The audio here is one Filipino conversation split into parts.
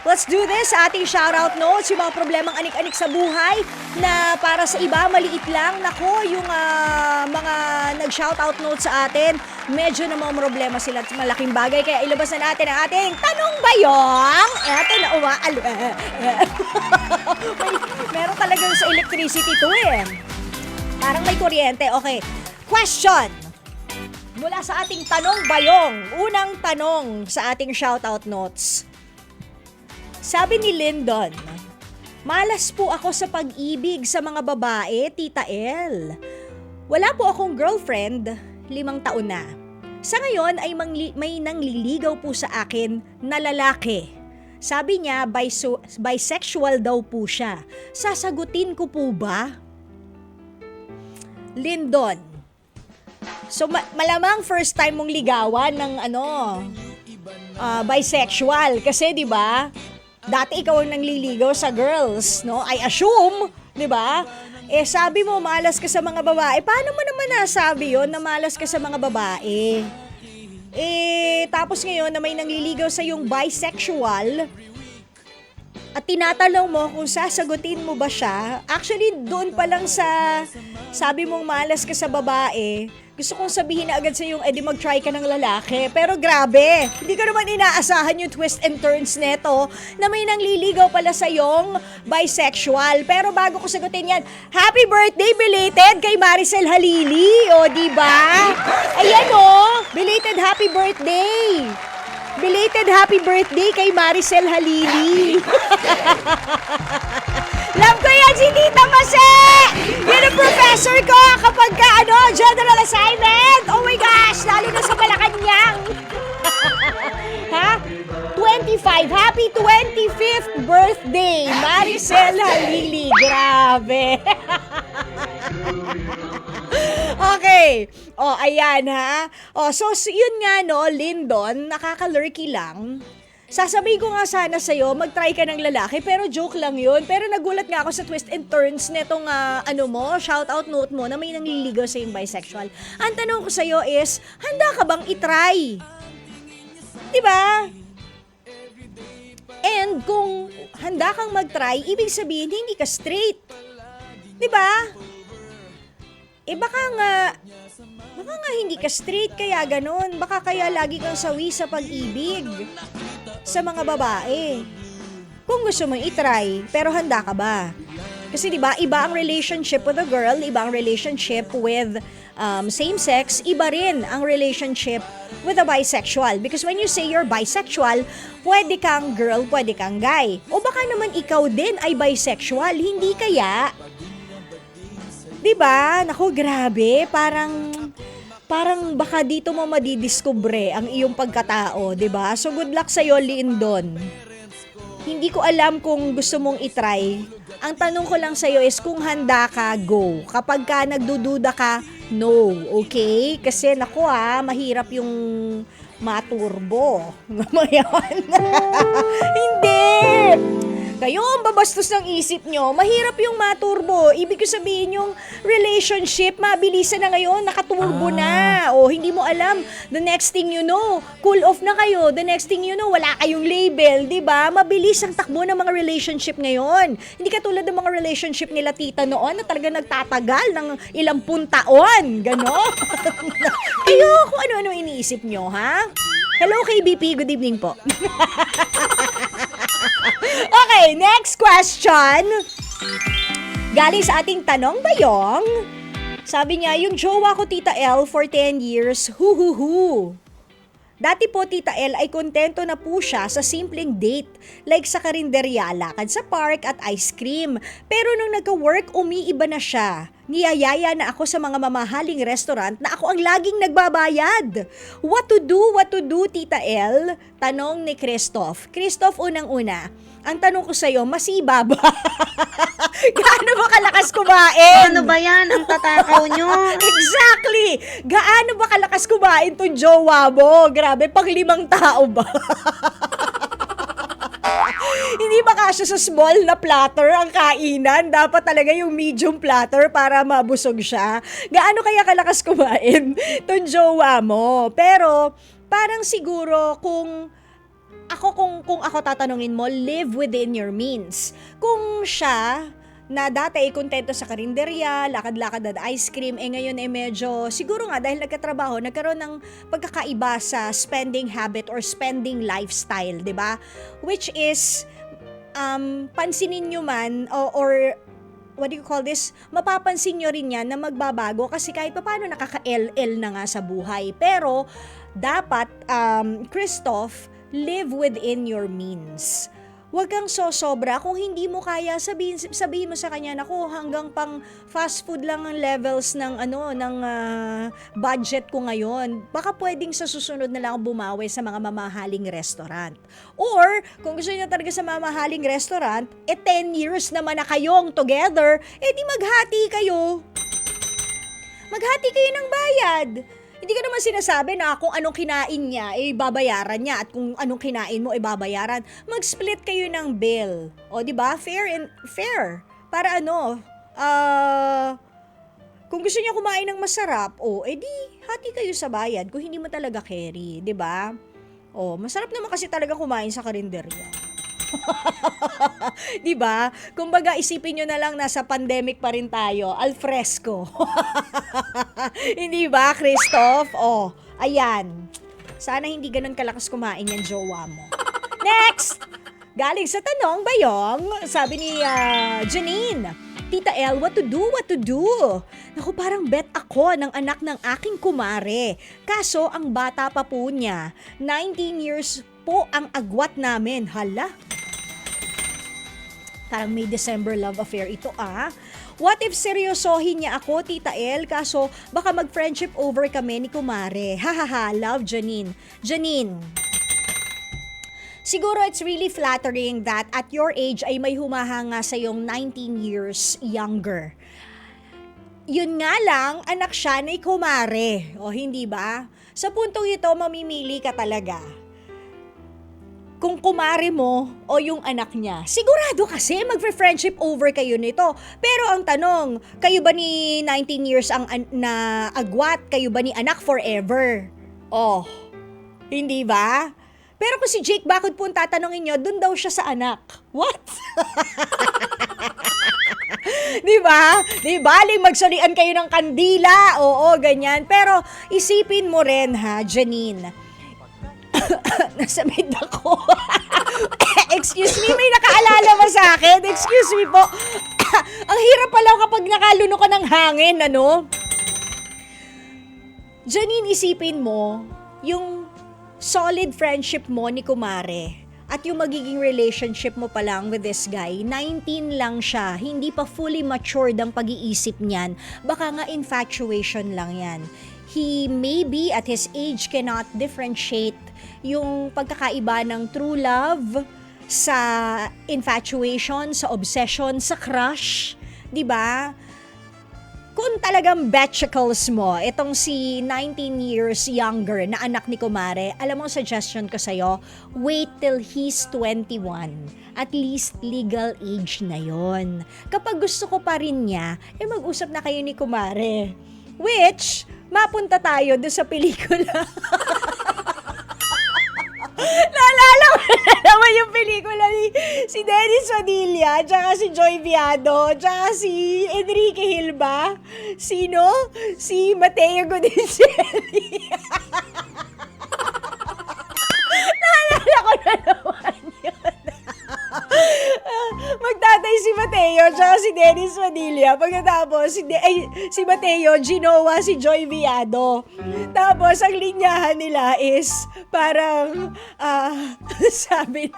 Let's do this sa ating shoutout notes, yung mga problemang anik-anik sa buhay na para sa iba maliit lang. Nako, yung mga nag-shoutout notes sa atin, medyo namang problema sila at malaking bagay. Kaya ilabas na natin ang ating tanong bayong. Eto na umaalo. Meron talagang sa electricity to eh. Parang may kuryente. Okay. Question. Mula sa ating tanong bayong. Unang tanong sa ating shoutout notes. Sabi ni Lyndon, malas po ako sa pag-ibig sa mga babae, Tita El. Wala po akong girlfriend, 5 taon na. Sa ngayon ay may nangliligaw po sa akin na lalaki. Sabi niya, bisexual daw po siya. Sasagutin ko po ba? Lyndon, so malamang first time mong ligawan ng bisexual. Kasi 'di ba? Dati ikaw ang nangliligaw sa girls, no? I assume, 'di ba? Sabi mo malas ka sa mga babae. Paano mo naman nasabi 'yon na malas ka sa mga babae? Tapos ngayon na may nangliligaw sa yung bisexual at tinatanong mo kung sasagutin mo ba siya. Actually, doon pa lang sa sabi mong malas ka sa babae, gusto kong sabihin na agad sa yung mag-try ka ng lalaki. Pero grabe, hindi ko naman inaasahan yung twist and turns neto na may nangliligaw pala sa yung bisexual. Pero bago ko sagutin yan, happy birthday belated kay Maricel Halili. O, diba? Ayan o, belated happy birthday. Belated happy birthday kay Maricel Halili. Love ko yan si Tita Mase! Yan ang professor ko kapag general assignment! Oh my gosh! Lalo na sa Malacanang! Ha? 25! Happy 25th birthday! Maricel Halili! Grabe! Okay. Ayan ha. So yun nga Lyndon, nakaka-lurky lang. Sasabihin ko nga sana sa'yo, mag-try ka ng lalaki, pero joke lang yun. Pero nagulat nga ako sa twist and turns netong shoutout note mo na may nangliligaw sa yung bisexual. Ang tanong ko sa'yo is, handa ka bang itry? Diba? And kung handa kang mag-try, ibig sabihin hindi ka straight. Diba? Baka nga hindi ka straight kaya ganun. Baka kaya lagi kang sawi sa pag-ibig sa mga babae. Kung gusto mo i-try, pero handa ka ba? Kasi diba, iba ang relationship with a girl, iba ang relationship with same sex, iba rin ang relationship with a bisexual. Because when you say you're bisexual, pwede kang girl, pwede kang guy. O baka naman ikaw din ay bisexual, hindi kaya? Diba? Naku, grabe. Parang baka dito mo madidiskubre ang iyong pagkatao, diba? So good luck sa'yo, Lyndon. Hindi ko alam kung gusto mong itry. Ang tanong ko lang sa'yo is kung handa ka, go. Kapag ka nagdududa ka, no. Okay? Kasi naku mahirap yung maturbo. Ngayon. Hindi! Kayo ang babastos ng isip nyo, mahirap yung maturbo. Ibig ko sabihin yung relationship, mabilisan na ngayon, nakaturbo na. O hindi mo alam, the next thing you know, cool off na kayo. The next thing you know, wala kayong label, di ba? Mabilis ang takbo ng mga relationship ngayon. Hindi katulad ng mga relationship nila tita noon na talaga nagtatagal ng ilang taon. Ganon. Kayo, kung ano-ano iniisip nyo, ha? Hello KBP, good evening po. Okay, next question. Galing sa ating tanong bayong. Sabi niya, yung jowa ko Tita L for 10 years, hu. Dati po Tita L ay kontento na po siya sa simpleng date like sa karinderya, lakad sa park at ice cream. Pero nung nagka-work, umiiba na siya. Niyayaya na ako sa mga mamahaling restaurant na ako ang laging nagbabayad. What to do Tita L? Tanong ni Christoph. Christoph, unang-una, ang tanong ko sa'yo, masiba ba? Gaano ba kalakas kumain? Ano ba yan? Ang tatakaw nyo? Exactly! Gaano ba kalakas kumain tong jowa mo? Grabe, pang 5 tao ba? Hindi ba kasya sa small na platter ang kainan? Dapat talaga yung medium platter para mabusog siya. Gaano kaya kalakas kumain tong jowa mo? Pero parang siguro kung kung ako tatanungin mo, live within your means. Kung siya na dati ay kontento sa karinderya, lakad-lakad at ice cream, ngayon medyo, siguro nga dahil nagkatrabaho, nagkaroon ng pagkakaiba sa spending habit or spending lifestyle, di ba? Which is, pansinin nyo man, or what do you call this, mapapansin nyo rin yan na magbabago kasi kahit paano nakaka-LL na nga sa buhay. Pero, dapat, Christoph, live within your means. Huwag kang sosobra. Kung hindi mo kaya, sabihin mo sa kanya, naku, hanggang pang fast food lang ang levels ng budget ko ngayon. Baka pwedeng sa susunod na lang bumawi sa mga mamahaling restaurant. Or, kung gusto niyo talaga sa mamahaling restaurant, 10 years naman na kayong together, di maghati kayo. Maghati kayo ng bayad. Hindi ko naman sinasabi na kung anong kinain niya, babayaran niya, at kung anong kinain mo, babayaran. Mag-split kayo ng bill. O, di ba? Fair and fair. Para kung gusto niya kumain ng masarap, di, hati kayo sa bayad kung hindi mo talaga carry, di ba? Masarap naman kasi talaga kumain sa karinderya. Di ba? Kumbaga isipin nyo na lang nasa pandemic pa rin tayo, al fresco. Hindi ba, Christoph? Ayan. Sana hindi ganun kalakas kumain yung jowa mo. Next! Galing sa tanong, Bayong, sabi ni Janine, Tita El, what to do? Naku, parang bet ako ng anak ng aking kumare. Kaso, ang bata pa po niya, 19 years po ang agwat namin. Hala? Parang may December love affair ito What if seryosohin niya ako, Tita El? Kaso baka mag-friendship over kami ni kumare. Hahaha, love Janine. Janine, siguro it's really flattering that at your age ay may humahanga sa yung 19 years younger. Yun nga lang, anak siya ni kumare. Hindi ba? Sa puntong ito, mamimili ka talaga. Kung kumare mo o yung anak niya. Sigurado kasi magfe-friendship over kayo nito. Pero ang tanong, kayo ba ni 19 years ang na agwat? Kayo ba ni anak forever? Hindi ba? Pero kung si Jake Bakod po ang tatanungin nyo, dun daw siya sa anak. What? Di ba? Di baling magsalian kayo ng kandila. Oo, ganyan. Pero isipin mo rin Janine. Nasa mid ako. Excuse me, may nakaalala ba sa akin? Excuse me po. Ang hirap pala kapag nakaluno ka ng hangin, Janine, isipin mo, yung solid friendship mo ni kumare at yung magiging relationship mo pa lang with this guy, 19 lang siya, hindi pa fully matured ang pag-iisip niyan. Baka nga infatuation lang yan. He maybe at his age cannot differentiate yung pagkakaiba ng true love sa infatuation, sa obsession, sa crush, 'di ba? Kung talagang betchicles mo, itong si 19 years younger na anak ni kumare, alam mo suggestion ko sa'yo, wait till he's 21. At least legal age na yon. Kapag gusto ko pa rin niya, mag-usap na kayo ni kumare. Which, mapunta tayo doon sa pelikula. Naalala ko na naman yung pelikula ni si Dennis Padilla, tsaka si Joy Viado, tsaka si Enrique Hilba. Sino? Si Mateo Godicelli. Naalala ko na naman yun. Magtatay si Mateo tsaka si Dennis Padilla. Pagkatapos si Mateo ginawa si Joy Viado. Tapos ang linyahan nila is parang sabi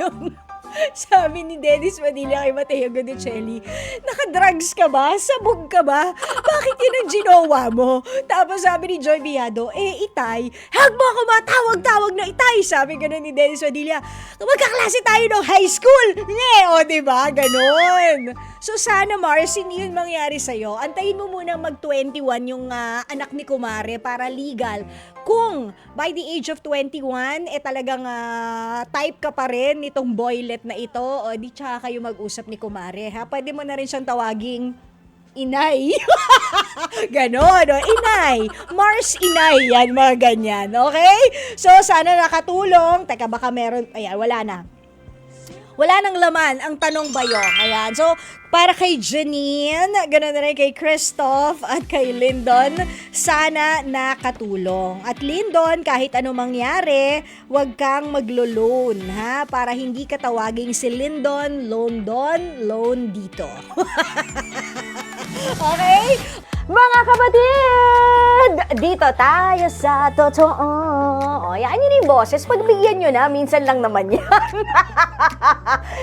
ni Dennis Padilla kay Mateo Godicelli, naka-drugs ka ba? Sabog ka ba? Bakit yun ang ginawa mo? Tapos sabi ni Joy Viado, Itay, huwag mo ako matawag-tawag na Itay. Sabi ganun ni Dennis Padilla, magkaklase tayo ng high school. Diba? Ganon. So sana Mars, hindi yun mangyari sa'yo. Antayin mo muna mag-21 yung anak ni kumare para legal. Kung by the age of 21, talagang type ka pa rin nitong boylet na ito, di tsaka kayo mag-usap ni kumare, ha? Pwede mo na rin siyang tawaging inay. Ganon, no? Inay. Mars Inay, yan, mga ganyan. Okay? So, sana nakatulong. Teka, baka meron, ayan, wala na. Wala nang laman ang tanong bayong. Ayan. So, para kay Janine, ganoon na rin kay Christoph at kay Lyndon, sana nakatulong. At Lyndon, kahit ano mangyari, huwag kang maglo-loan, ha? Para hindi ka tawaging si Lyndon, loan don, loan dito. Okay? Mga kapatid, dito tayo sa totoo. O, yan yun yung boses. Pagbigyan nyo na, minsan lang naman yan.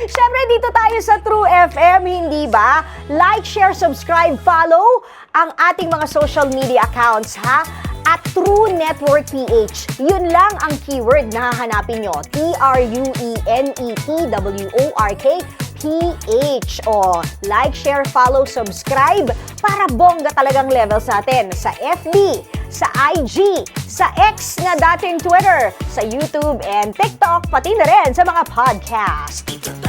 Siyempre, dito tayo sa True FM, hindi ba? Like, share, subscribe, follow ang ating mga social media accounts, ha? At True Network PH. Yun lang ang keyword na hahanapin nyo. TrueNetwork PH. O, like, share, follow, subscribe para bongga talagang levels natin sa FB, sa IG, sa X na dating Twitter, sa YouTube and TikTok, pati na rin sa mga podcast.